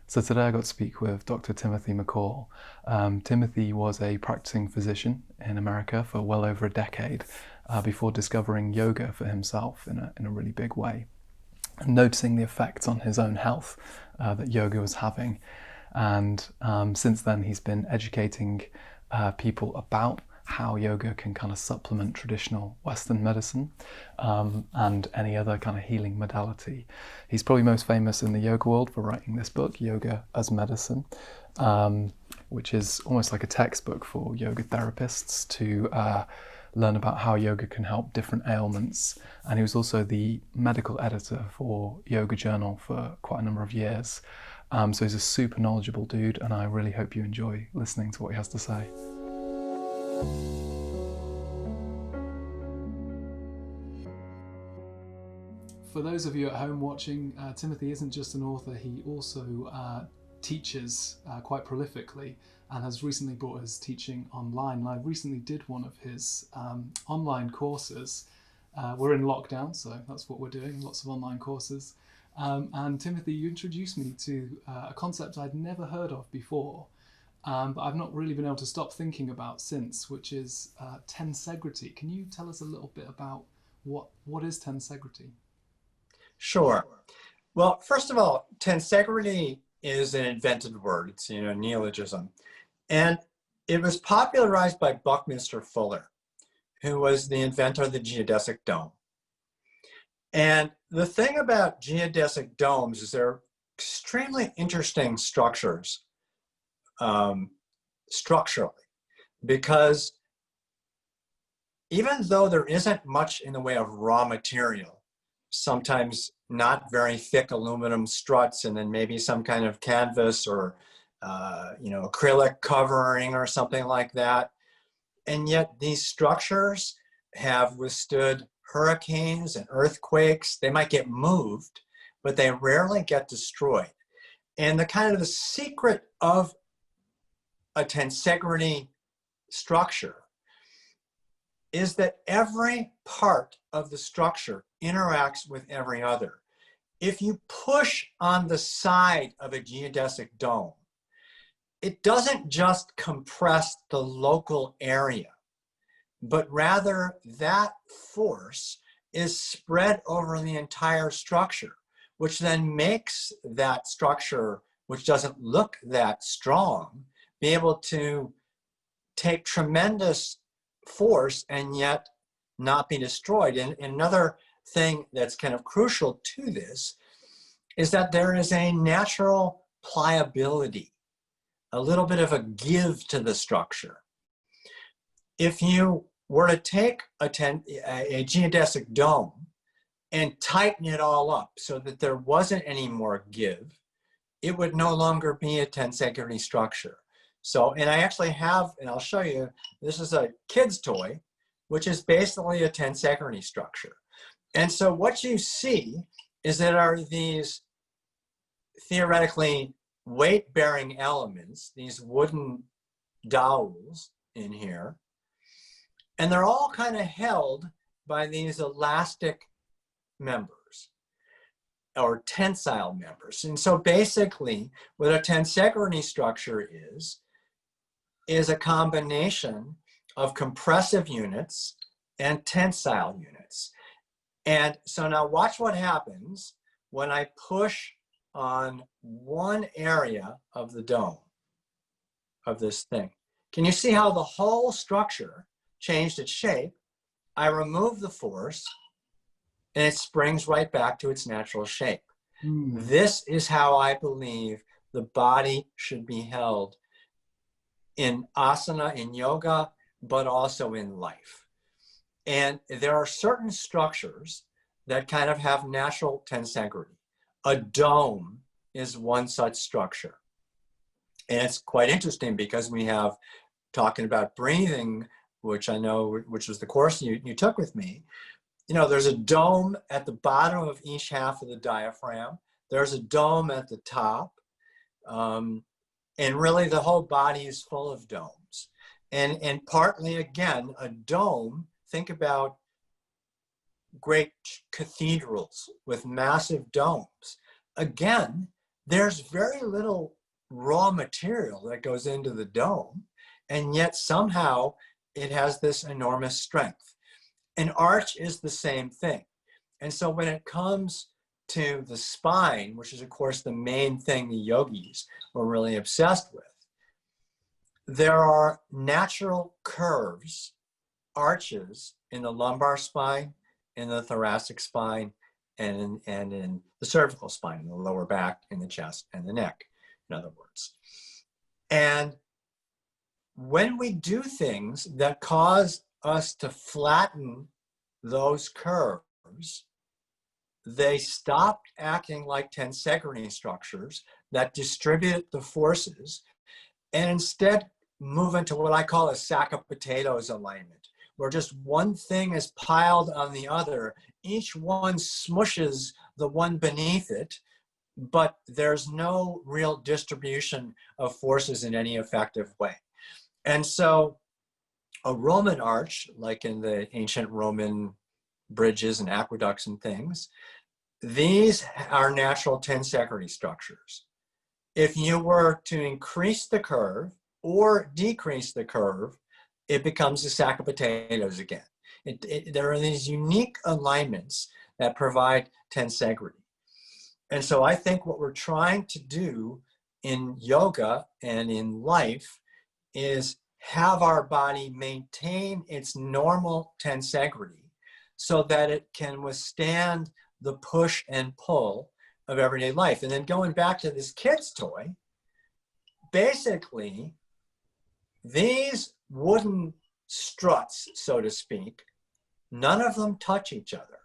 So today I got to speak with Dr. Timothy McCall. Timothy was a practicing physician in America for well over a decade before discovering yoga for himself in a really big way and noticing the effects on his own health that yoga was having. And since then he's been educating people about how yoga can kind of supplement traditional Western medicine and any other kind of healing modality. He's probably most famous in the yoga world for writing this book, Yoga as Medicine, which is almost like a textbook for yoga therapists to learn about how yoga can help different ailments. And he was also the medical editor for Yoga Journal for quite a number of years. So he's a super knowledgeable dude, and I really hope you enjoy listening to what he has to say. For those of you at home watching, Timothy isn't just an author, he also teaches quite prolifically and has recently brought his teaching online. And I recently did one of his online courses. We're in lockdown, so that's what we're doing, lots of online courses. And Timothy, you introduced me to a concept I'd never heard of before, but I've not really been able to stop thinking about since, which is Tensegrity. Can you tell us a little bit about what is Tensegrity? Sure. Well, first of all, tensegrity is an invented word. It's, neologism. And it was popularized by Buckminster Fuller, who was the inventor of the geodesic dome. And the thing about geodesic domes is they're extremely interesting structures, structurally, because even though there isn't much in the way of raw material, sometimes not very thick aluminum struts, and then maybe some kind of canvas or acrylic covering or something like that. And yet these structures have withstood hurricanes and earthquakes. They might get moved, but they rarely get destroyed. And the secret of a tensegrity structure is that every part of the structure interacts with every other. If you push on the side of a geodesic dome, it doesn't just compress the local area, but rather that force is spread over the entire structure, which then makes that structure, which doesn't look that strong, be able to take tremendous force and yet not be destroyed. And another thing that's kind of crucial to this is that there is a natural pliability, a little bit of a give to the structure. If you were to take a geodesic dome and tighten it all up so that there wasn't any more give, it would no longer be a tensegrity structure. So, and I actually have, and I'll show you, this is a kid's toy, which is basically a tensegrity structure. And so what you see is there are these theoretically weight-bearing elements, these wooden dowels in here, and they're all kind of held by these elastic members or tensile members. And so basically what a tensegrity structure is a combination of compressive units and tensile units. And so now watch what happens when I push on one area of the dome of this thing. Can you see how the whole structure changed its shape? I remove the force and it springs right back to its natural shape. This is how I believe the body should be held in asana, in yoga, but also in life. And there are certain structures that kind of have natural tensegrity. A dome is one such structure. And it's quite interesting because we have, talking about breathing, which I know, which was the course you took with me, there's a dome at the bottom of each half of the diaphragm. There's a dome at the top. And really the whole body is full of domes. And partly, again, a dome, think about great cathedrals with massive domes. Again, there's very little raw material that goes into the dome, and yet somehow it has this enormous strength. An arch is the same thing. And so when it comes to the spine, which is of course the main thing the yogis were really obsessed with, there are natural curves, arches in the lumbar spine, in the thoracic spine, and in the cervical spine, in the lower back, in the chest, and the neck, in other words. And when we do things that cause us to flatten those curves, they stop acting like tensegrity structures that distribute the forces and instead move into what I call a sack of potatoes alignment, where just one thing is piled on the other. Each one smushes the one beneath it, but there's no real distribution of forces in any effective way. And so a Roman arch, like in the ancient Roman bridges and aqueducts and things, these are natural tensegrity structures. If you were to increase the curve or decrease the curve, it becomes a sack of potatoes again. There are these unique alignments that provide tensegrity. And so I think what we're trying to do in yoga and in life is have our body maintain its normal tensegrity so that it can withstand the push and pull of everyday life. And then going back to this kid's toy, basically, these wooden struts, so to speak, none of them touch each other.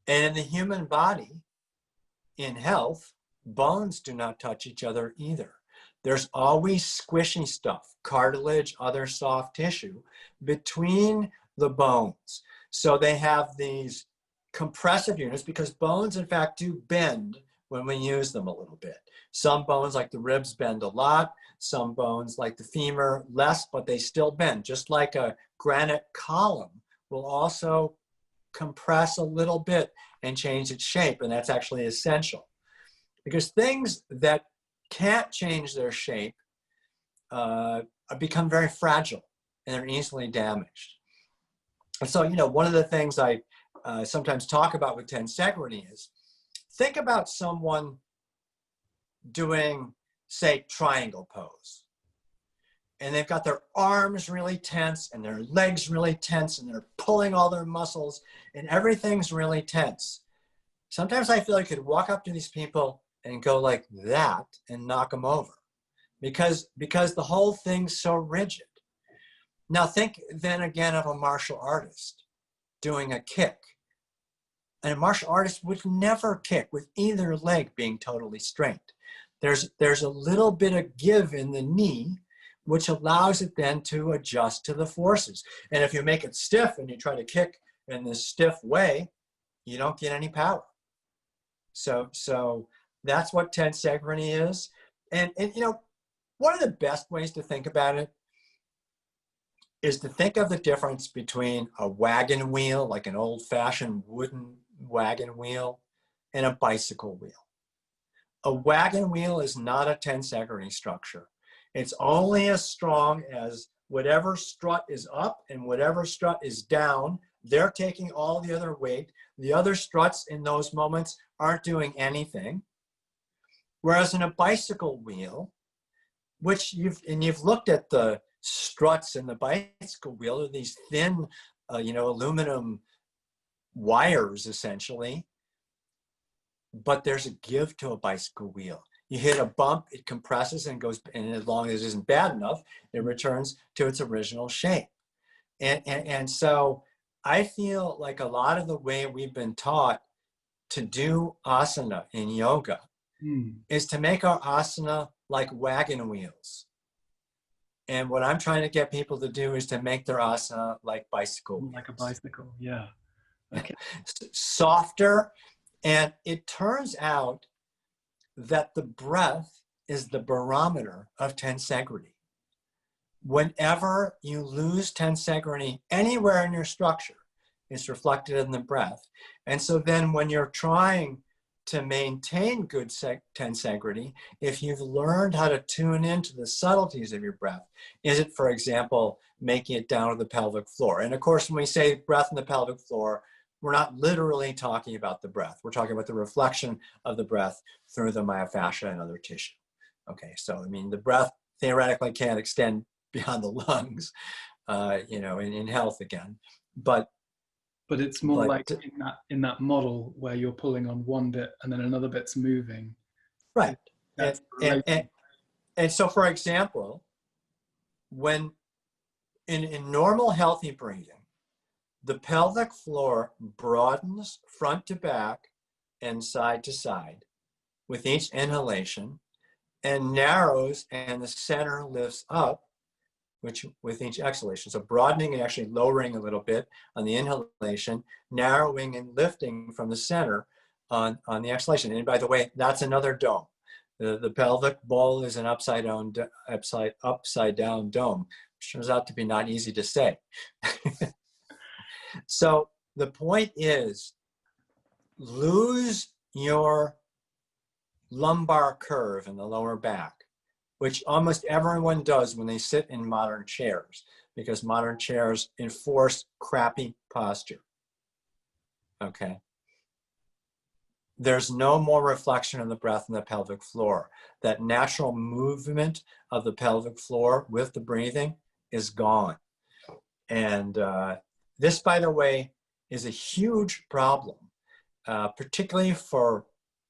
And in the human body, in health, bones do not touch each other either. There's always squishy stuff, cartilage, other soft tissue between the bones. So they have these compressive units because bones, in fact, do bend when we use them a little bit. Some bones, like the ribs, bend a lot. Some bones, like the femur, less, but they still bend. Just like a granite column will also compress a little bit and change its shape, and that's actually essential. Because things that can't change their shape become very fragile and they're easily damaged. And so, one of the things I sometimes talk about with tensegrity is, think about someone doing, say, triangle pose. And they've got their arms really tense and their legs really tense and they're pulling all their muscles and everything's really tense. Sometimes I feel like I could walk up to these people and go like that and knock them over because the whole thing's so rigid. Now think then again of a martial artist doing a kick. And a martial artist would never kick with either leg being totally straight. There's a little bit of give in the knee, which allows it then to adjust to the forces. And if you make it stiff and you try to kick in this stiff way, you don't get any power. So that's what tensegrity is. And one of the best ways to think about it is to think of the difference between a wagon wheel, like an old-fashioned wooden wagon wheel, and a bicycle wheel. A wagon wheel is not a tensegrity structure. It's only as strong as whatever strut is up and whatever strut is down. They're taking all the other weight. The other struts in those moments aren't doing anything. Whereas in a bicycle wheel, which you've looked at the struts in the bicycle wheel, are these thin, aluminum wires essentially, but there's a give to a bicycle wheel. You hit a bump, it compresses and goes, and as long as it isn't bad enough, it returns to its original shape. And so I feel like a lot of the way we've been taught to do asana in yoga is to make our asana like wagon wheels. And what I'm trying to get people to do is to make their asana like bicycle wheels. Like a bicycle, yeah. Okay. Softer. And it turns out that the breath is the barometer of tensegrity. Whenever you lose tensegrity anywhere in your structure, it's reflected in the breath. And so then when you're trying to maintain good tensegrity if you've learned how to tune into the subtleties of your breath. Is it, for example, making it down to the pelvic floor? And of course, when we say breath in the pelvic floor, we're not literally talking about the breath. We're talking about the reflection of the breath through the myofascia and other tissue. Okay, so I mean, the breath theoretically can't extend beyond the lungs, in health again. But it's more like in that model where you're pulling on one bit and then another bit's moving. Right. And so, for example, when in normal healthy breathing, the pelvic floor broadens front to back and side to side with each inhalation, and narrows and the center lifts up with each exhalation. So broadening and actually lowering a little bit on the inhalation, narrowing and lifting from the center on the exhalation. And by the way, that's another dome. The pelvic bowl is an upside down dome, which turns out to be not easy to say. So the point is, lose your lumbar curve in the lower back, which almost everyone does when they sit in modern chairs, because modern chairs enforce crappy posture. Okay. There's no more reflection of the breath in the pelvic floor. That natural movement of the pelvic floor with the breathing is gone. And this, by the way, is a huge problem, particularly for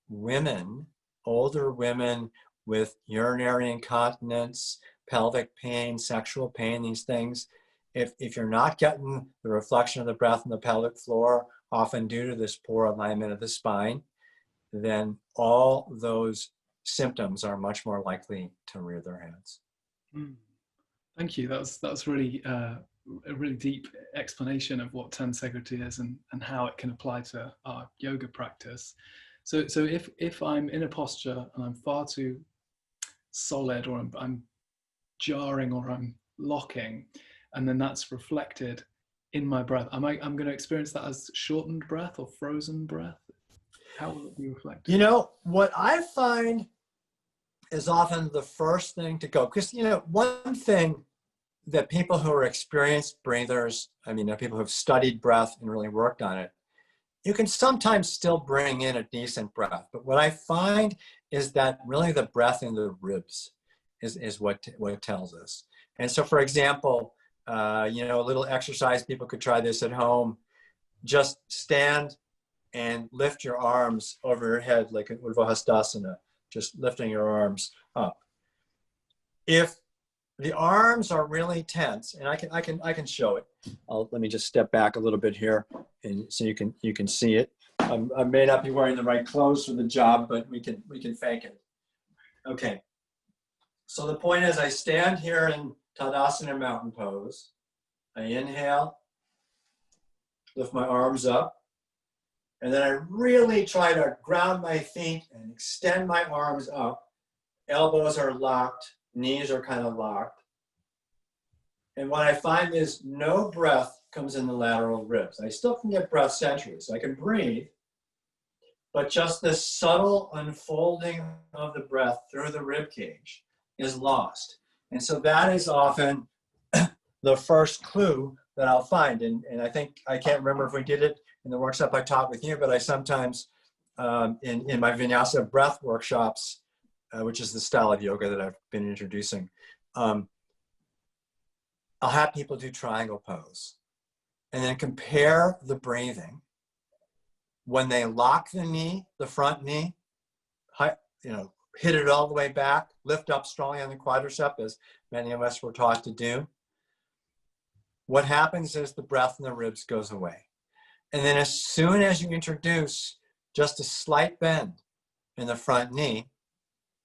women, older women with urinary incontinence, pelvic pain, sexual pain, these things. If you're not getting the reflection of the breath in the pelvic floor, often due to this poor alignment of the spine, then all those symptoms are much more likely to rear their heads. Thank you. That's really a really deep explanation of what tensegrity is and how it can apply to our yoga practice. So if I'm in a posture and I'm far too solid, or I'm jarring, or I'm locking, and then that's reflected in my breath, I'm going to experience that as shortened breath or frozen breath? How will it be reflected? You know, what I find is often the first thing to go, because, one thing that people who are experienced breathers, people who have studied breath and really worked on it, you can sometimes still bring in a decent breath. But what I find is that really the breath in the ribs is what tells us. And so, for example, a little exercise, people could try this at home. Just stand and lift your arms over your head like an Urdhva just lifting your arms up. If the arms are really tense, and I can show it. Let me just step back a little bit here, and so you can see it. I may not be wearing the right clothes for the job, but we can fake it. Okay. So the point is, I stand here in Tadasana mountain pose. I inhale, lift my arms up, and then I really try to ground my feet and extend my arms up. Elbows are locked, knees are kind of locked. And what I find is no breath comes in the lateral ribs. I still can get breath centrally, so I can breathe, but just this subtle unfolding of the breath through the rib cage is lost. And so that is often the first clue that I'll find. And I think, I can't remember if we did it in the workshop I taught with you, but I sometimes, in my vinyasa breath workshops, which is the style of yoga that I've been introducing, I'll have people do triangle pose and then compare the breathing when they lock the knee, the front knee, hit it all the way back, lift up strongly on the quadricep, as many of us were taught to do. What happens is the breath in the ribs goes away. And then as soon as you introduce just a slight bend in the front knee,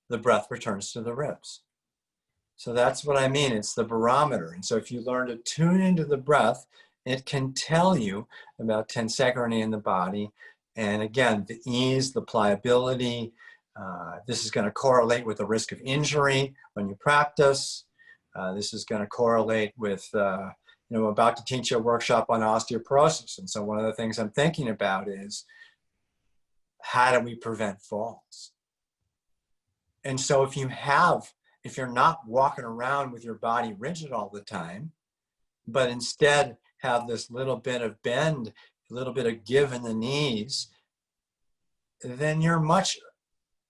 the breath returns to the ribs. So that's what I mean. It's the barometer. And so if you learn to tune into the breath, it can tell you about tensegrity in the body. And again, the ease, the pliability, this is going to correlate with the risk of injury when you practice. This is going to correlate with, I'm about to teach you a workshop on osteoporosis. And so one of the things I'm thinking about is how do we prevent falls? And so if you're not walking around with your body rigid all the time, but instead have this little bit of bend, a little bit of give in the knees, then you're much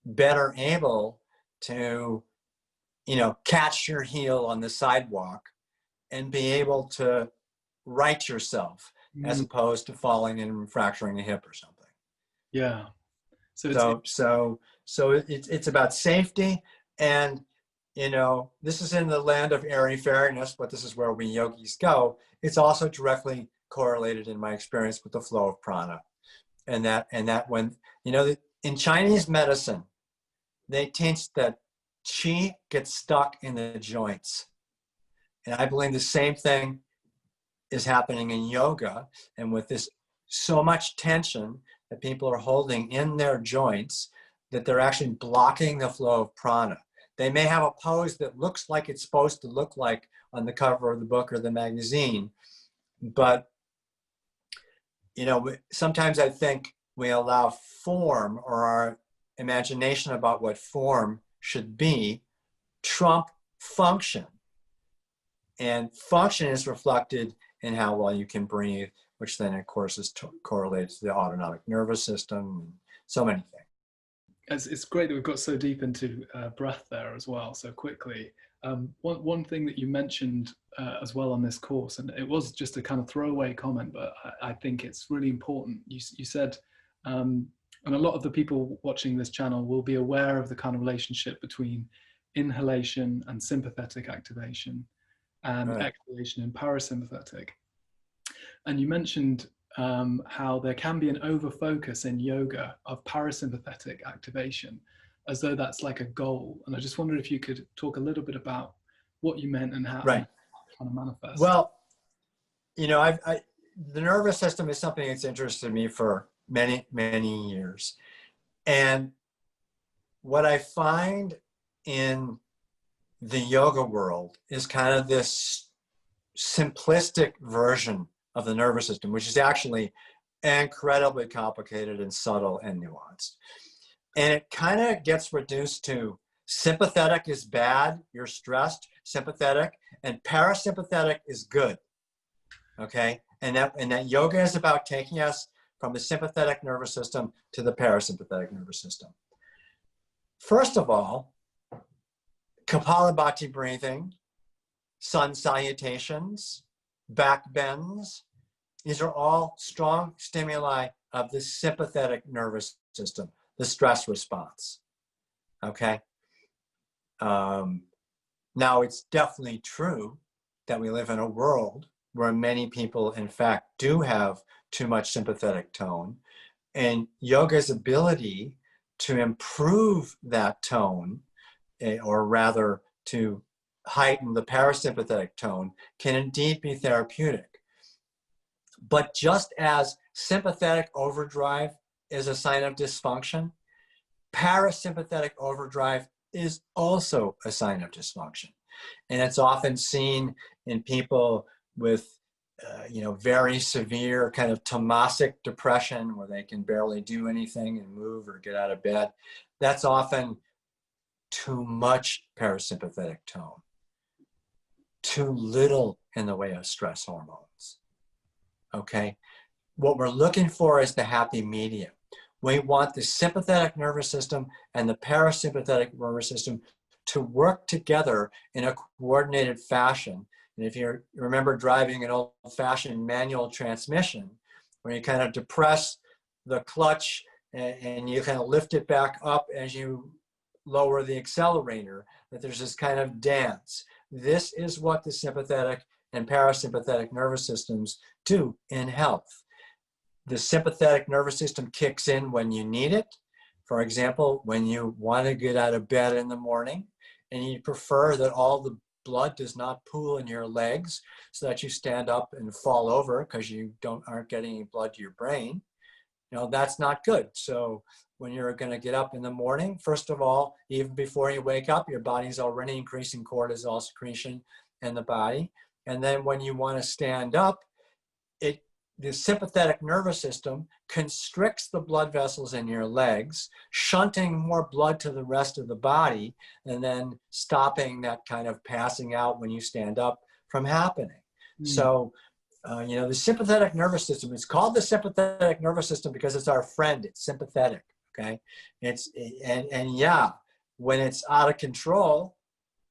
better able to, catch your heel on the sidewalk and be able to right yourself as opposed to falling and fracturing a hip or something. Yeah. So it's about safety, and this is in the land of airy fairiness, but this is where we yogis go. It's also directly correlated in my experience with the flow of prana, and that when in Chinese medicine, they teach that qi gets stuck in the joints, and I believe the same thing is happening in yoga, and with this so much tension that people are holding in their joints, that they're actually blocking the flow of prana. They may have a pose that looks like it's supposed to look like on the cover of the book or the magazine, but sometimes I think we allow form, or our imagination about what form should be, trump function. And function is reflected in how well you can breathe, which then, of course, is correlated to the autonomic nervous system, and so many things. It's great that we've got so deep into breath there as well, so quickly. One thing that you mentioned as well on this course, and it was just a kind of throwaway comment, but I think it's really important. You said, and a lot of the people watching this channel will be aware of the kind of relationship between inhalation and sympathetic activation, and exhalation and parasympathetic. And you mentioned how there can be an over-focus in yoga of parasympathetic activation, as though that's like a goal. And I just wondered if you could talk a little bit about what you meant and how it kind of manifests. Well, the nervous system is something that's interested me for many, many years. And what I find in the yoga world is kind of this simplistic version of the nervous system, which is actually incredibly complicated and subtle and nuanced. And it kind of gets reduced to sympathetic is bad, you're stressed, sympathetic, and parasympathetic is good. Okay? And that yoga is about taking us from the sympathetic nervous system to the parasympathetic nervous system. First of all, Kapalabhati breathing, sun salutations, back bends, these are all strong stimuli of the sympathetic nervous system, the stress response. Okay? Now, it's definitely true that we live in a world where many people, in fact, do have too much sympathetic tone, and yoga's ability to improve that tone, or rather to heighten the parasympathetic tone, can indeed be therapeutic. But just as sympathetic overdrive is a sign of dysfunction, parasympathetic overdrive is also a sign of dysfunction. And it's often seen in people with very severe kind of tamasic depression, where they can barely do anything and move or get out of bed. That's often too much parasympathetic tone, too little in the way of stress hormones. Okay? What we're looking for is the happy medium. We want the sympathetic nervous system and the parasympathetic nervous system to work together in a coordinated fashion. And if you remember driving an old-fashioned manual transmission, where you kind of depress the clutch and you kind of lift it back up as you lower the accelerator, that there's this kind of dance. This is what the sympathetic and parasympathetic nervous systems do in health. The sympathetic nervous system kicks in when you need it. For example, when you want to get out of bed in the morning and you prefer that all the blood does not pool in your legs so that you stand up and fall over because you aren't getting any blood to your brain, that's not good. So when you're going to get up in the morning, first of all, even before you wake up, your body's already increasing cortisol secretion in the body. And then when you want to stand up, the sympathetic nervous system constricts the blood vessels in your legs, shunting more blood to the rest of the body, and then stopping that kind of passing out when you stand up from happening. So, the sympathetic nervous system, it's called the sympathetic nervous system because it's our friend. It's sympathetic, okay? And yeah, when it's out of control,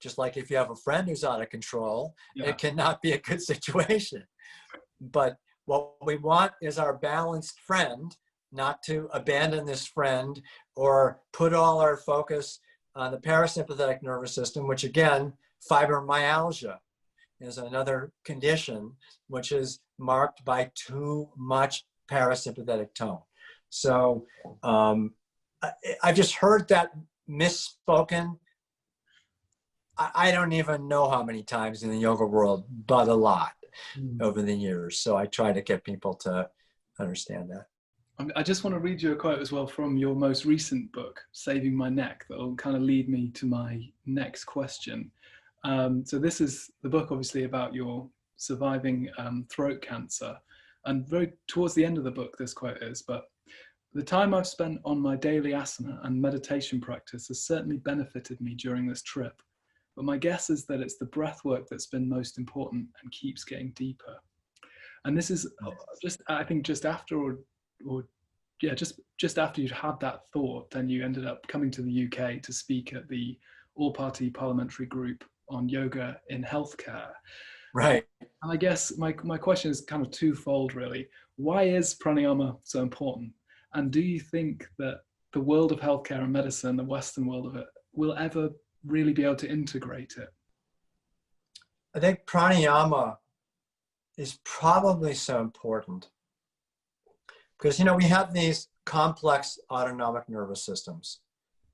just like if you have a friend who's out of control, it cannot be a good situation. But what we want is our balanced friend, not to abandon this friend or put all our focus on the parasympathetic nervous system, which again, fibromyalgia is another condition which is marked by too much parasympathetic tone. So I've just heard that misspoken. I don't even know how many times in the yoga world, but a lot over the years. So I try to get people to understand that. I just want to read you a quote as well from your most recent book, Saving My Neck, that will kind of lead me to my next question. So this is the book, obviously, about your surviving throat cancer. And very towards the end of the book, this quote is, but the time I've spent on my daily asana and meditation practice has certainly benefited me during this trip. But my guess is that it's the breath work that's been most important and keeps getting deeper. And this is just, I think, just after just after you'd had that thought, then you ended up coming to the UK to speak at the all-party parliamentary group on yoga in healthcare. Right. And I guess my question is kind of twofold, really. Why is pranayama so important? And do you think that the world of healthcare and medicine, the Western world of it, will ever really be able to integrate it? I think pranayama is probably so important because, we have these complex autonomic nervous systems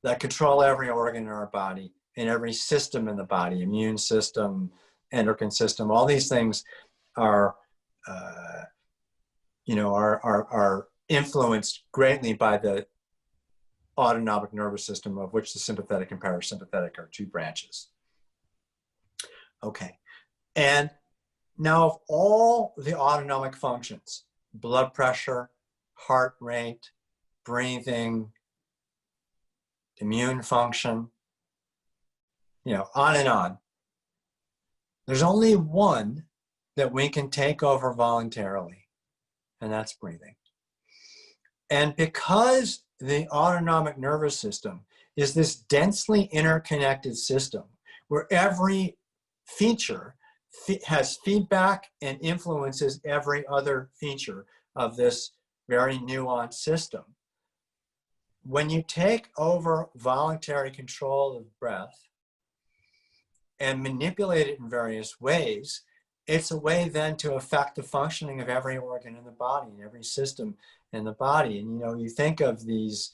that control every organ in our body and every system in the body, immune system, endocrine system. All these things are influenced greatly by the autonomic nervous system, of which the sympathetic and parasympathetic are two branches. Okay. And now of all the autonomic functions, blood pressure, heart rate, breathing, immune function, on and on, there's only one that we can take over voluntarily, and that's breathing. And because the autonomic nervous system is this densely interconnected system where every feature has feedback and influences every other feature of this very nuanced system. When you take over voluntary control of breath and manipulate it in various ways, it's a way then to affect the functioning of every organ in the body and every system in the body. And you think of these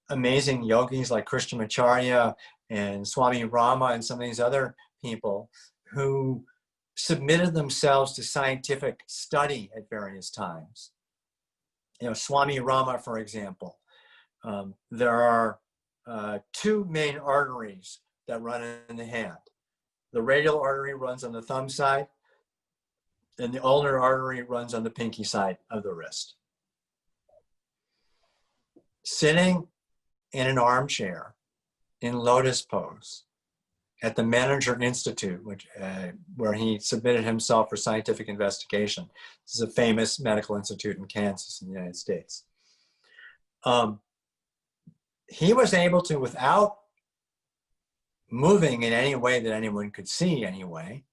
amazing yogis like Krishnamacharya and Swami Rama and some of these other people who submitted themselves to scientific study at various times. Swami Rama, for example, there are two main arteries that run in the hand. The radial artery runs on the thumb side, and the ulnar artery runs on the pinky side of the wrist. Sitting in an armchair in lotus pose at the Manager Institute, where he submitted himself for scientific investigation. This is a famous medical institute in Kansas in the United States. He was able to, without moving in any way that anyone could see anyway,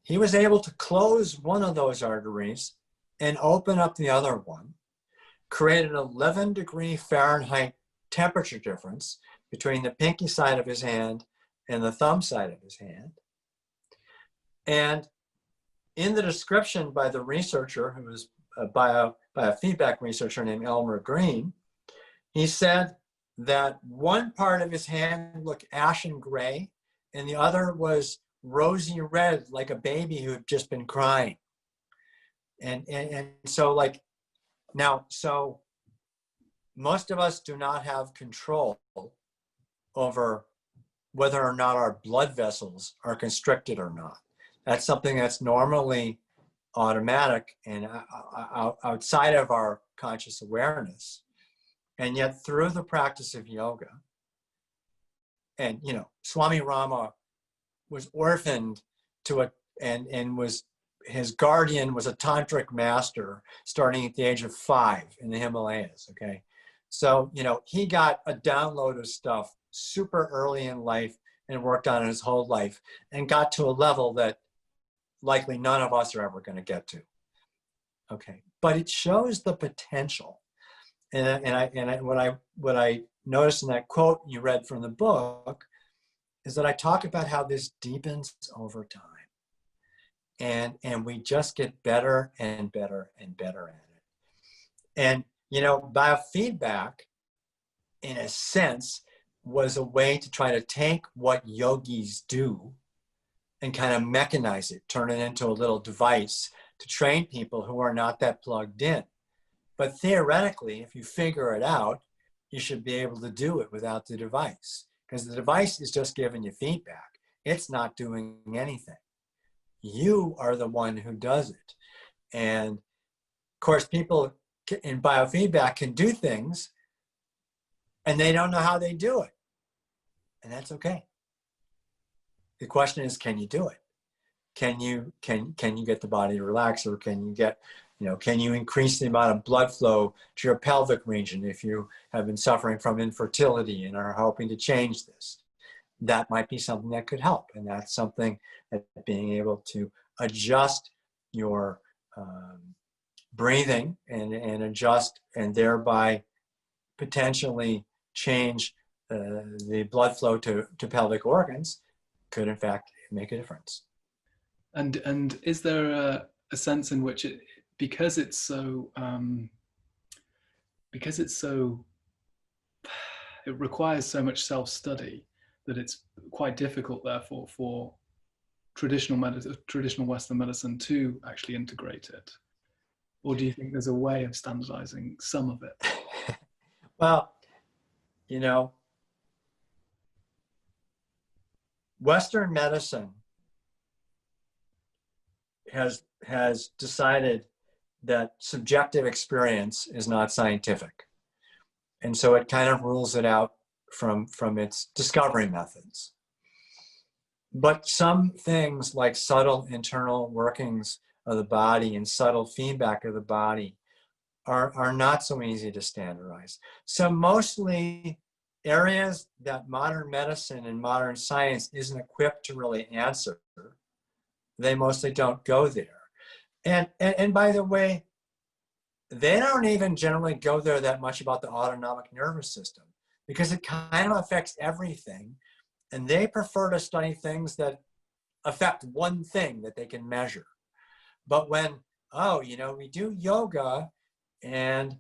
he was able to close one of those arteries and open up the other one, create an 11-degree Fahrenheit temperature difference between the pinky side of his hand and the thumb side of his hand. And in the description by the researcher, who was a biofeedback researcher named Elmer Green, he said that one part of his hand looked ashen gray and the other was rosy red, like a baby who had just been crying. And so so most of us do not have control over whether or not our blood vessels are constricted or not. That's something that's normally automatic and outside of our conscious awareness. And yet through the practice of yoga, and Swami Rama was orphaned to and was, his guardian was a tantric master starting at the age of 5 in the Himalayas, okay? So, he got a download of stuff super early in life and worked on it his whole life and got to a level that likely none of us are ever going to get to, okay? But it shows the potential. What I noticed in that quote you read from the book is that I talk about how this deepens over time. And we just get better and better and better at it. And, biofeedback, in a sense, was a way to try to take what yogis do and kind of mechanize it, turn it into a little device to train people who are not that plugged in. But theoretically, if you figure it out, you should be able to do it without the device, because the device is just giving you feedback. It's not doing anything. You are the one who does it. And of course, people in biofeedback can do things and they don't know how they do it. And that's okay. The question is, can you do it? Can you get the body to relax, or can you get, can you increase the amount of blood flow to your pelvic region if you have been suffering from infertility and are hoping to change this? That might be something that could help. And that's something that being able to adjust your breathing and adjust and thereby potentially change the blood flow to pelvic organs could in fact make a difference. And is there a sense in which because it's so it requires so much self-study, that it's quite difficult, therefore, for traditional Western medicine to actually integrate it? Or do you think there's a way of standardizing some of it? Well, Western medicine has decided that subjective experience is not scientific. And so it kind of rules it out from its discovery methods. But some things like subtle internal workings of the body and subtle feedback of the body are not so easy to standardize. So mostly areas that modern medicine and modern science isn't equipped to really answer, they mostly don't go there. And by the way, they don't even generally go there that much about the autonomic nervous system, because it kind of affects everything. And they prefer to study things that affect one thing that they can measure. But when, we do yoga and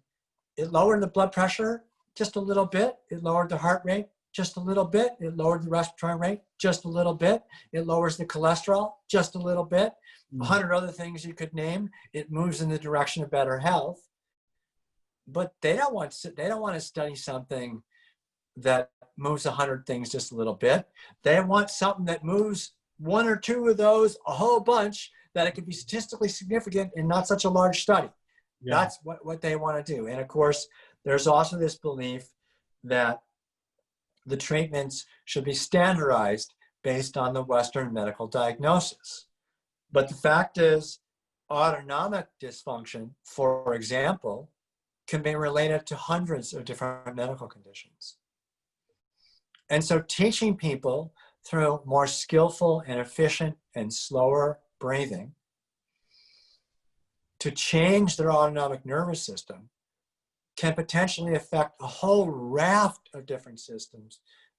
it lowered the blood pressure just a little bit, it lowered the heart rate just a little bit, it lowered the respiratory rate just a little bit, it lowers the cholesterol just a little bit, 100 other things you could name, it moves in the direction of better health. But they don't want to study something that moves 100 things just a little bit. They want something that moves 1 or 2 of those a whole bunch, that it could be statistically significant in not such a large study. Yeah. That's what they want to do. And of course, there's also this belief that the treatments should be standardized based on the Western medical diagnosis. But the fact is, autonomic dysfunction, for example, can be related to hundreds of different medical conditions. And so teaching people through more skillful and efficient and slower breathing to change their autonomic nervous system can potentially affect a whole raft of different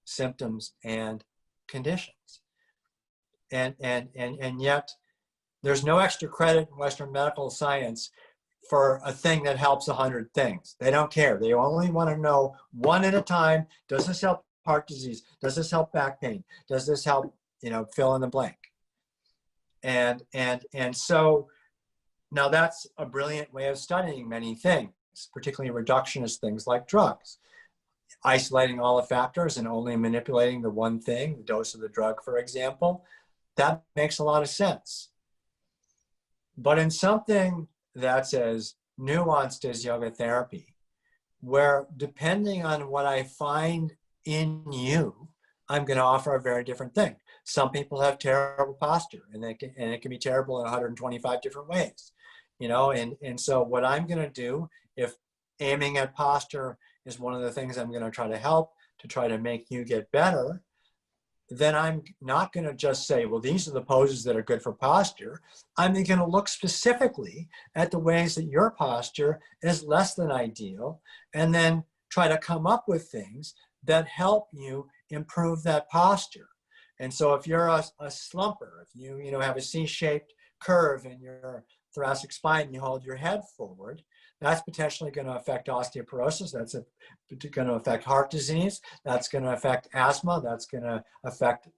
symptoms and conditions. And yet there's no extra credit in Western medical science for a thing that helps 100 things. They don't care. They only want to know one at a time. Does this help heart disease? Does this help back pain? Does this help, fill in the blank? And so now that's a brilliant way of studying many things, particularly reductionist things like drugs. Isolating all the factors and only manipulating the one thing, the dose of the drug, for example, that makes a lot of sense. but in something that's as nuanced as yoga therapy, where depending on what I find in you, I'm going to offer a very different thing. Some people have terrible posture, and it can be terrible in 125 different ways, you know. And so what I'm going to do, if aiming at posture is one of the things I'm going to try to help to try to make you get better, then I'm not going to just say, well, these are the poses that are good for posture. I'm going to look specifically at the ways that your posture is less than ideal, and then try to come up with things that help you improve that posture. And so if you're a slumper, if you have a C-shaped curve in your thoracic spine, you hold your head forward, that's potentially going to affect osteoporosis. That's going to affect heart disease. That's going to affect asthma. That's going to affect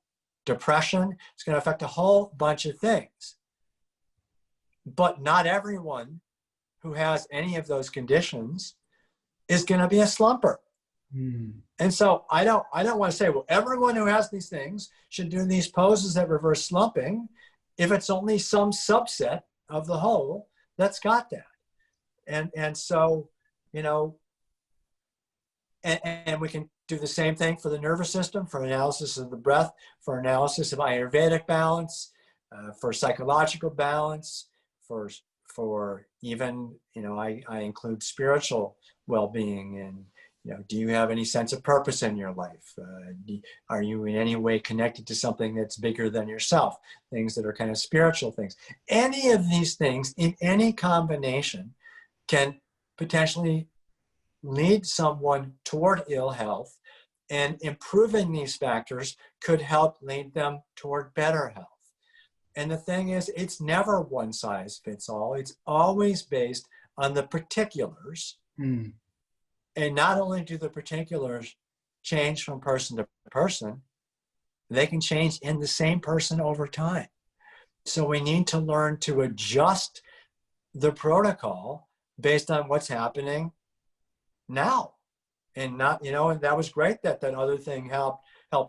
depression. It's going to affect a whole bunch of things. But not everyone who has any of those conditions is going to be a slumper. And so I don't want to say, well, everyone who has these things should do these poses that reverse slumping, if it's only some subset of the whole that's got that. And so, and we can do the same thing for the nervous system, for analysis of the breath, for analysis of Ayurvedic balance, for psychological balance, for even, I include spiritual well-being. And, do you have any sense of purpose in your life? Are you in any way connected to something that's bigger than yourself? Things that are kind of spiritual things. Any of these things in any combination can potentially lead someone toward ill health, and improving these factors could help lead them toward better health. And the thing is, it's never one size fits all. It's always based on the particulars. And not only do the particulars change from person to person, they can change in the same person over time. So we need to learn to adjust the protocol based on what's happening now. And not, and that was great that other thing helped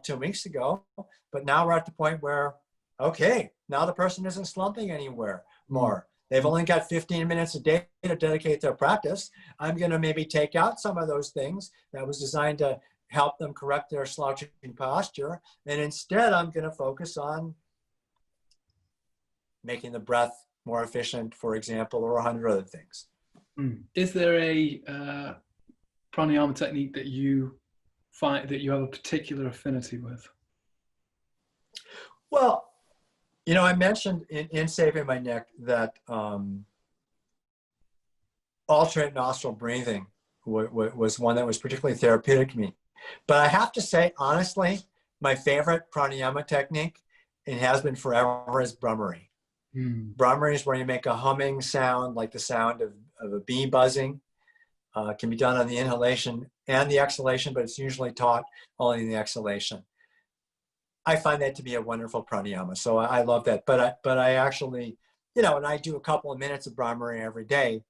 2 weeks ago. But now we're at the point where, okay, now the person isn't slumping anywhere more. They've only got 15 minutes a day to dedicate their practice. I'm going to maybe take out some of those things that was designed to help them correct their slouching posture. And instead, I'm going to focus on making the breath more efficient, for example, or 100 other things. Is there a pranayama technique that you find that you have a particular affinity with? Well, I mentioned in Saving My Neck that alternate nostril breathing was one that was particularly therapeutic to me. But I have to say, honestly, my favorite pranayama technique, it has been forever, is Brahmari. Brahmari is where you make a humming sound, like the sound of a bee buzzing. It can be done on the inhalation and the exhalation, but it's usually taught only in the exhalation. I find that to be a wonderful pranayama. So I love that. But I actually, and I do a couple of minutes of Brahmari every day,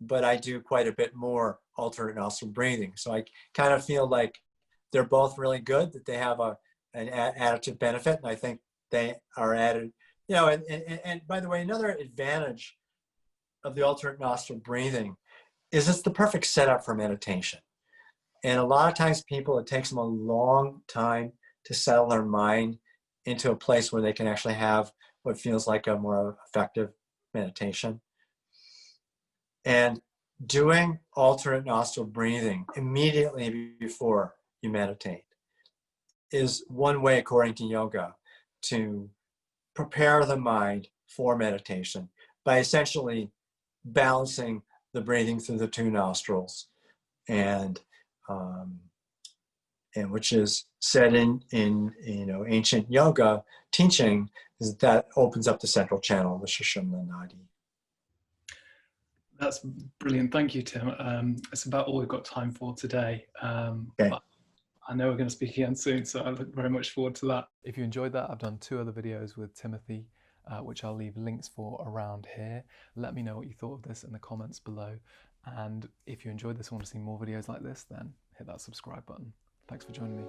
but I do quite a bit more alternate nostril breathing. So I kind of feel like they're both really good, that they have an additive benefit. And I think they are added, and by the way, another advantage of the alternate nostril breathing is it's the perfect setup for meditation. And a lot of times it takes them a long time to settle their mind into a place where they can actually have what feels like a more effective meditation. And doing alternate nostril breathing immediately before you meditate is one way, according to yoga, to prepare the mind for meditation by essentially balancing the breathing through the 2 nostrils, and which is said in ancient yoga teaching, is that opens up the central channel, the Sushumna Nadi. That's brilliant. Thank you, Tim. It's about all we've got time for today. Okay. I know we're going to speak again soon, so I look very much forward to that. If you enjoyed that, I've done 2 other videos with Timothy, which I'll leave links for around here. Let me know what you thought of this in the comments below. And if you enjoyed this and want to see more videos like this, then hit that subscribe button. Thanks for joining me.